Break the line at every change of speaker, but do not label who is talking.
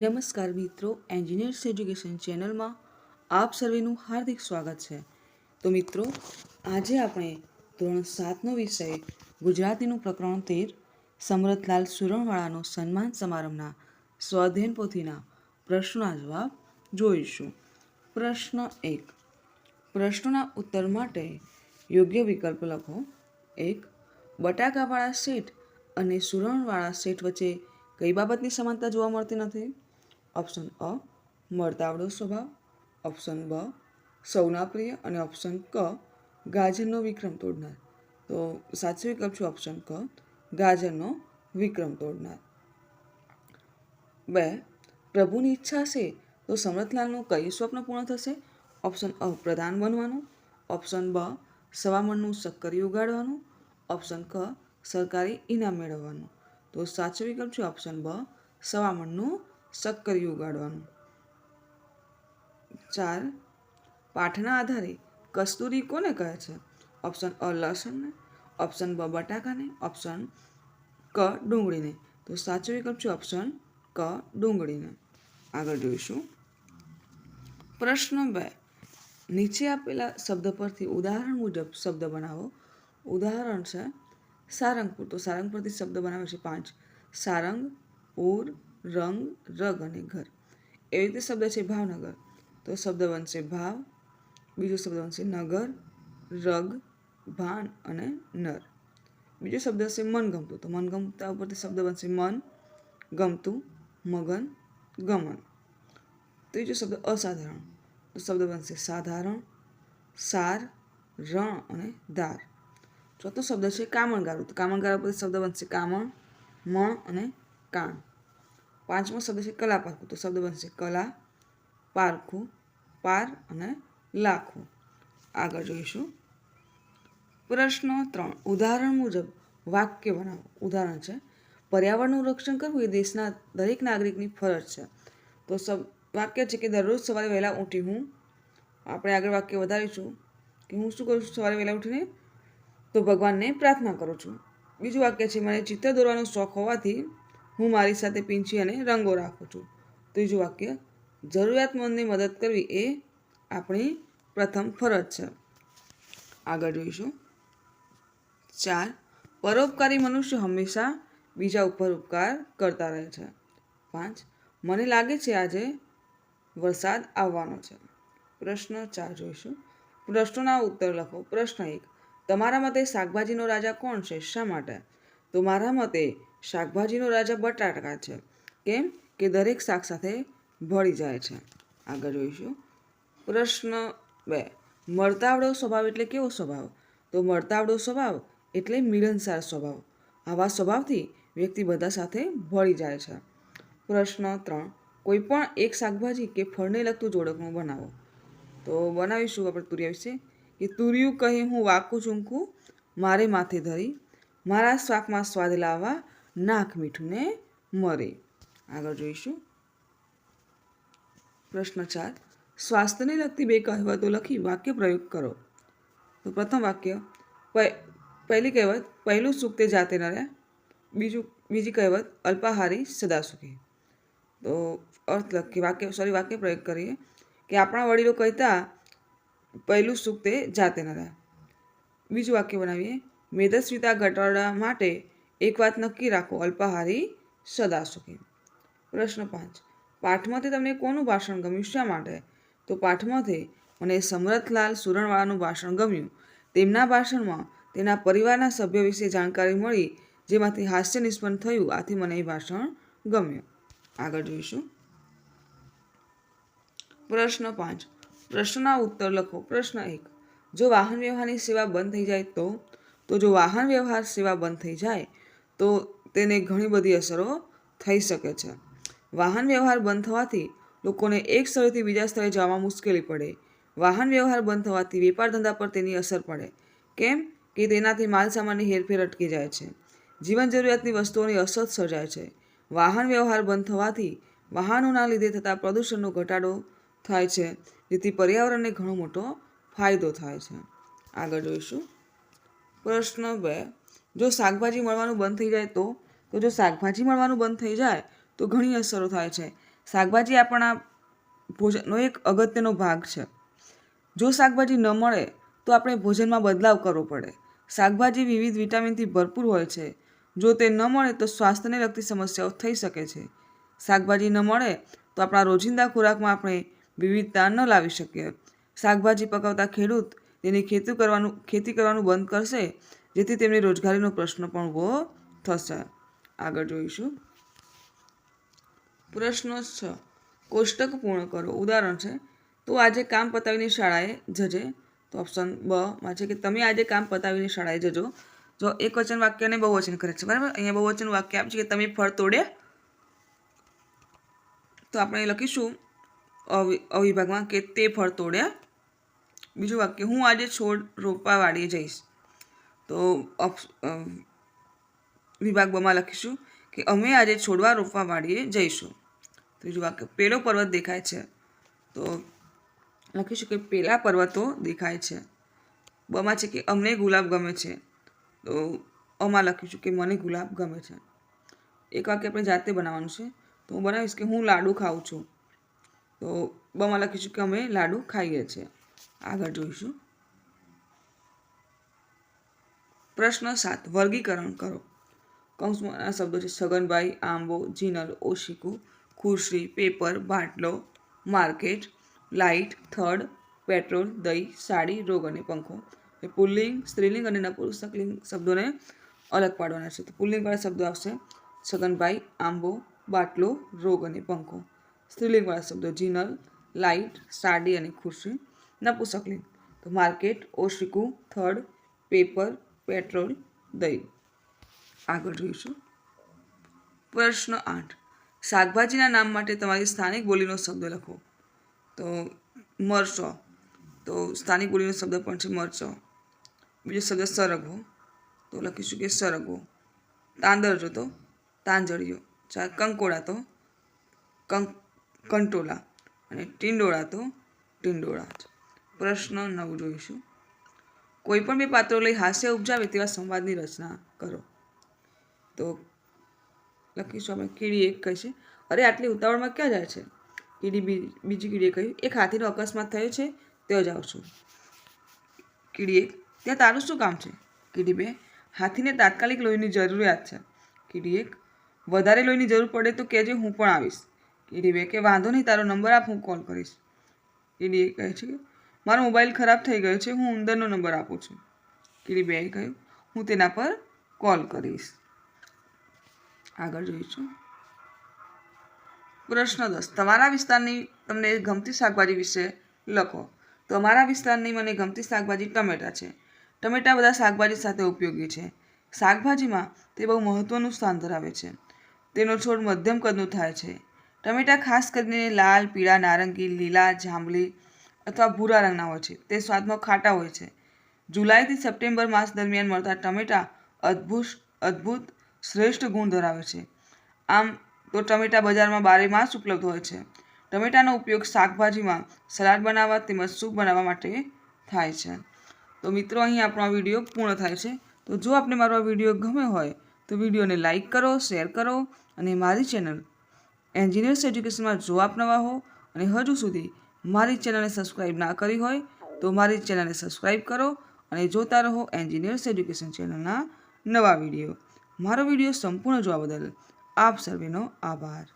નમસ્કાર મિત્રો, engineers education ચેનલમાં આપ સર્વેનું હાર્દિક સ્વાગત છે. તો મિત્રો, આજે આપણે ધોરણ 7નો વિષય ગુજરાતીનું પ્રકરણ 13 સમરથલાલ સુરણવાળાનો સન્માન સમારંભના સ્વાધ્યાયન પોથીના પ્રશ્નોના જવાબ જોઈશું. પ્રશ્ન 1. પ્રશ્નોના ઉત્તર માટે યોગ્ય વિકલ્પ લખો. 1. બટાકાવાળા શેઠ અને સુરણવાળા શેઠ વચ્ચે કઈ બાબતની સમાનતા જોવા મળતી નથી? ઓપ્શન અ, મળતાવડો સ્વભાવ. ઓપ્શન બ, સૌના પ્રિય. અને ઓપ્શન ક, ગાજરનો વિક્રમ તોડનાર. તો સાચો વિકલ્પ છે ઓપ્શન ક, ગાજરનો વિક્રમ તોડનાર. 2. પ્રભુની ઈચ્છા છે તો સમરથલાલનું કયું સ્વપ્ન પૂર્ણ થશે? ઓપ્શન અ, પ્રધાન બનવાનું. ઓપ્શન બ, સવામણનું સક્કરિયું ઉગાડવાનું. ઓપ્શન ક, સરકારી ઇનામ મેળવવાનું. તો સાચો વિકલ્પ છે ઓપ્શન બ, સવામણનું સક્કરિયું ઉગાડવાનું. 4. પાઠના આધારે કસ્તુરી કોને કહે છે? ઓપ્શન અ, લસણને. ઓપ્શન બ, બટાકાને. ઓપ્શન ક, ડુંગળીને. તો સાચો વિકલ્પ છે ઓપ્શન ક, ડુંગળીને. આગળ જોઈશું. પ્રશ્ન 2. નીચે આપેલા શબ્દ પરથી ઉદાહરણ મુજબ શબ્દ બનાવો. ઉદાહરણ છે સારંગપુર. તો સારંગ પરથી શબ્દ બનાવે છે 5. સારંગ, પૂર, રંગ, રગ અને ઘર. એવી રીતે શબ્દ છે ભાવનગર. તો શબ્દ બનશે ભાવ. બીજો શબ્દ બનશે નગર, રગ, ભાન અને નર. બીજો શબ્દ હશે મનગમતું. તો મનગમતા ઉપરથી શબ્દ બનશે મન, ગમતું, મગન, ગમન. ત્રીજો શબ્દ અસાધારણ. તો શબ્દ બનશે સાધારણ, સાર, રણ અને ધાર. ચોથો શબ્દ છે કામણગારું. તો કામણગારા પરથી શબ્દ બનશે કામણ, મણ અને કાણ. પાંચમો શબ્દ છે કલા પારખું. તો શબ્દ બનશે કલા, પારખું, પાર અને લાખું. આગળ જોઈશું. પ્રશ્ન 3. ઉદાહરણ મુજબ વાક્ય બનાવો. ઉદાહરણ છે પર્યાવરણનું રક્ષણ કરવું એ દેશના દરેક નાગરિકની ફરજ છે. તો વાક્ય છે કે દરરોજ સવારે વહેલા ઉઠી હું, આપણે આગળ વાક્ય વધારીશું કે હું શું કરું છું સવારે વહેલા ઉઠીને? તો ભગવાનને પ્રાર્થના કરું છું. બીજું વાક્ય છે મને ચિત્ર દોરવાનો શોખ હોવાથી હું મારી સાથે પીંછી અને રંગો રાખું છું. ત્રીજું વાક્ય જરૂરિયાતમંદની મદદ કરવી એ આપણી પ્રથમ ફરજ છે. આગળ જોઈશું. 4. પરોપકારી મનુષ્ય હંમેશા બીજા ઉપર ઉપકાર કરતા રહે છે. 5. મને લાગે છે આજે વરસાદ આવવાનો છે. પ્રશ્ન 4 જોઈશું. પ્રશ્નોના ઉત્તર લખો. પ્રશ્ન 1. તમારા મતે શાકભાજીનો રાજા કોણ છે? શા માટે? તો મારા મતે શાકભાજીનો રાજા બટાકા છે. કેમ કે દરેક શાક સાથે ભળી જાય છે. આગળ જોઈશું. પ્રશ્ન 2. મળતાવડો સ્વભાવ એટલે કેવો સ્વભાવ? તો મળતાવડો સ્વભાવ એટલે મિલનસાર સ્વભાવ. આવા સ્વભાવથી વ્યક્તિ બધા સાથે ભળી જાય છે. પ્રશ્ન 3. કોઈ પણ એક શાકભાજી કે ફળને લગતું જોડકનું બનાવો. તો બનાવીશું આપણે તુરિયા વિશે કે તુરિયું કહે હું વાકું ચૂંકું મારે માથે ધરી, મારા શાકમાં સ્વાદ લાવવા નાખ મીઠું ને મરે. આગળ જોઈશું. પ્રશ્ન 4. સ્વાસ્થ્યને લગતી બે કહેવતો લખી વાક્ય પ્રયોગ કરો. તો પ્રથમ વાક્ય પહેલી કહેવત પહેલું સુખ તે જાતે ન રહે. બીજી કહેવત અલ્પાહારી સદા સુખી. તો અર્થ લખી વાક્ય પ્રયોગ કરીએ કે આપણા વડીલો કહેતા પહેલું સુખ તે જાતે ન રહે. બીજું વાક્ય બનાવીએ મેદસ્વીતા ઘટાડવા માટે એક વાત નક્કી રાખો અલ્પાહારી સદા સુખી. પ્રશ્ન 5. પાઠમાંથી તમને કોનું ભાષણ ગમ્યું? શા માટે? તો પાઠમાંથી મને સમરથલાલ સુરણવાળાનું ભાષણ ગમ્યું. તેમના ભાષણમાં તેના પરિવારના સભ્યો વિશે જાણકારી મળી જેમાંથી હાસ્ય નિષ્પન્ન થયું. આથી મને એ ભાષણ ગમ્યું. આગળ જોઈશું. પ્રશ્ન 5. પ્રશ્નના ઉત્તર લખો. પ્રશ્ન 1. જો વાહન વ્યવહારની સેવા બંધ થઈ જાય તો જો વાહન વ્યવહાર સેવા બંધ થઈ જાય તો તેને ઘણી બધી અસરો થઈ શકે છે. વાહન વ્યવહાર બંધ થવાથી લોકોને એક સ્થળેથી બીજા સ્થળે જવામાં મુશ્કેલી પડે. વાહન વ્યવહાર બંધ થવાથી વેપાર ધંધા પર તેની અસર પડે. કેમ કે તેનાથી માલ સામાનની હેરફેર અટકી જાય છે. જીવન જરૂરિયાતની વસ્તુઓની અછત સર્જાય છે. વાહન વ્યવહાર બંધ થવાથી વાહનોના લીધે થતા પ્રદૂષણનો ઘટાડો થાય છે જેથી પર્યાવરણને ઘણો મોટો ફાયદો થાય છે. આગળ જોઈશું. પ્રશ્ન 2. જો શાકભાજી મળવાનું બંધ થઈ જાય તો જો શાકભાજી મળવાનું બંધ થઈ જાય તો ઘણી અસરો થાય છે. શાકભાજી આપણા ભોજનનો એક અગત્યનો ભાગ છે. જો શાકભાજી ન મળે તો આપણે ભોજનમાં બદલાવ કરવો પડે. શાકભાજી વિવિધ વિટામિનથી ભરપૂર હોય છે. જો તે ન મળે તો સ્વાસ્થ્યને લગતી સમસ્યાઓ થઈ શકે છે. શાકભાજી ન મળે તો આપણા રોજિંદા ખોરાકમાં આપણે વિવિધતા ન લાવી શકીએ. શાકભાજી પકવતા ખેડૂત તેની ખેતી કરવાનું બંધ કરશે, જેથી તેમની રોજગારીનો પ્રશ્ન પણ ઊભો થશે. આગળ જોઈશું. પ્રશ્ન 6. કોષ્ટક પૂર્ણ કરો. ઉદાહરણ છે, તો આજે કામ પતાવીને શાળાએ જજે. તો ઓપ્શન બ માં છે કે તમે આજે કામ પતાવીને શાળાએ જજો. જો એક વચન વાક્યને બહુવચન કરે છે, બરાબર. અહીંયા બહુવચન વાક્ય આપ છે કે તમે ફળ તોડ્યા, તો આપણે લખીશું અવિભાગમાં કે તે ફળ તોડ્યા. બીજું વાક્ય, હું આજે છોડ રોપવા વાડીએ જઈશ. તો વિભાગ બમાં લખીશું કે અમે આજે છોડવા રોપવા વાડીએ જઈશું. ત્રીજું વાક્ય, પેલો પર્વત દેખાય છે. તો લખીશું કે પેલા પર્વતો દેખાય છે. બમાં છે કે અમને ગુલાબ ગમે છે. તો અમાં લખીશું કે મને ગુલાબ ગમે છે. એક વાક્ય આપણે જાતે બનાવવાનું છે. તો હું બનાવીશ કે હું લાડુ ખાઉં છું. તો બમાં લખીશું કે અમે લાડુ ખાઈએ છીએ. આગળ જોઈશું. પ્રશ્ન 7. વર્ગીકરણ કરો. કૌંસમાં શબ્દો છે સગનભાઈ, આંબો, જીનલ, ઓશિકુ, ખુરશી, પેપર, બાટલો, માર્કેટ, લાઇટ, થડ, પેટ્રોલ, દહીં, સાડી, રોગ અને પંખો. પુલ્લિંગ, સ્ત્રીલિંગ અને નપુંસકલિંગ શબ્દોને અલગ પાડવાના છે. તો પુલ્લિંગવાળા શબ્દો આવશે સગનભાઈ, આંબો, બાટલો, રોગ અને પંખો. સ્ત્રીલિંગવાળા શબ્દો જીનલ, લાઇટ, સાડી અને ખુરશી. નપુંસકલિંગ તો માર્કેટ, ઓશિકુ, થડ, પેપર, પેટ્રોલ, દહીં. આગળ જોઈશું. પ્રશ્ન 8. શાકભાજીના નામ માટે તમારી સ્થાનિક બોલીનો શબ્દ લખો. તો મરચો, તો સ્થાનિક બોલીનો શબ્દ પણ છે મરચો. બીજો શબ્દ સરગવો, તો લખીશું કે સરગવો. તાંદરજો તો તાંજળીઓ. કંકોડા તો કંટોલા અને ટીંડોળા તો ટીંડોળા. પ્રશ્ન 9 જોઈશું. કોઈ પણ બે પાત્રો લઈ હાસ્ય ઉપજાવે તેવા સંવાદની રચના કરો. તો લખીશું આપણે કીડી એક કહે છે, અરે આટલી ઉતાવળમાં ક્યાં જાય છે? બીજી કીડીએ કહ્યું, એક હાથીનો અકસ્માત થયો છે, ત્યાં જાઉં છું. કીડી 1, ત્યાં તારું શું કામ છે? કીડી 2, હાથીને તાત્કાલિક લોહીની જરૂરિયાત છે. કીડી 1, વધારે લોહીની જરૂર પડે તો કહેજે, હું પણ આવીશ. કીડી 2, કે વાંધો નહીં, તારો નંબર આપ, હું કોલ કરીશ. કીડી 1 કહે છે કે મારો મોબાઈલ ખરાબ થઈ ગયો છે, હું ઉંદરનો નંબર આપું છું. કીડી 2એ કહ્યું, હું તેના પર કોલ કરીશ. આગળ જોઈશું. પ્રશ્ન 10. તમારા વિસ્તારની તમને ગમતી શાકભાજી વિશે લખો. તો અમારા વિસ્તારની મને ગમતી શાકભાજી ટમેટાં છે. ટમેટાં બધા શાકભાજી સાથે ઉપયોગી છે. શાકભાજીમાં તે બહુ મહત્ત્વનું સ્થાન ધરાવે છે. તેનો છોડ મધ્યમ કદનું થાય છે. ટમેટાં ખાસ કરીને લાલ, પીળા, નારંગી, લીલા, જાંબલી અથવા ભૂરા રંગના હોય છે. તે સ્વાદમાં ખાટા હોય છે. જુલાઈથી સપ્ટેમ્બર માસ દરમિયાન મળતા ટમેટાં અદ્ભુત શ્રેષ્ઠ ગુણ ધરાવે છે. આમ તો ટમેટાં બજારમાં 12 માસ ઉપલબ્ધ હોય છે. ટમેટાનો ઉપયોગ શાકભાજીમાં સલાડ બનાવવા તેમજ સૂપ બનાવવા માટે થાય છે. તો મિત્રો, અહીં આપણો આ વિડીયો પૂર્ણ થાય છે. તો જો આપને મારો આ વિડીયો ગમ્યો હોય તો વિડીયોને લાઇક કરો, શેર કરો અને મારી ચેનલ એન્જિનિયર્સ એજ્યુકેશનમાં જો આપ નવા હો અને હજુ સુધી મારી ચેનલને સબસ્ક્રાઈબ ના કરી હોય તો મારી ચેનલને સબસ્ક્રાઈબ કરો અને જોતા રહો એન્જિનિયર્સ એજ્યુકેશન ચેનલના નવા વિડીયો. મારો વિડીયો સંપૂર્ણ જોવા બદલ આપ સર્વેનો આભાર.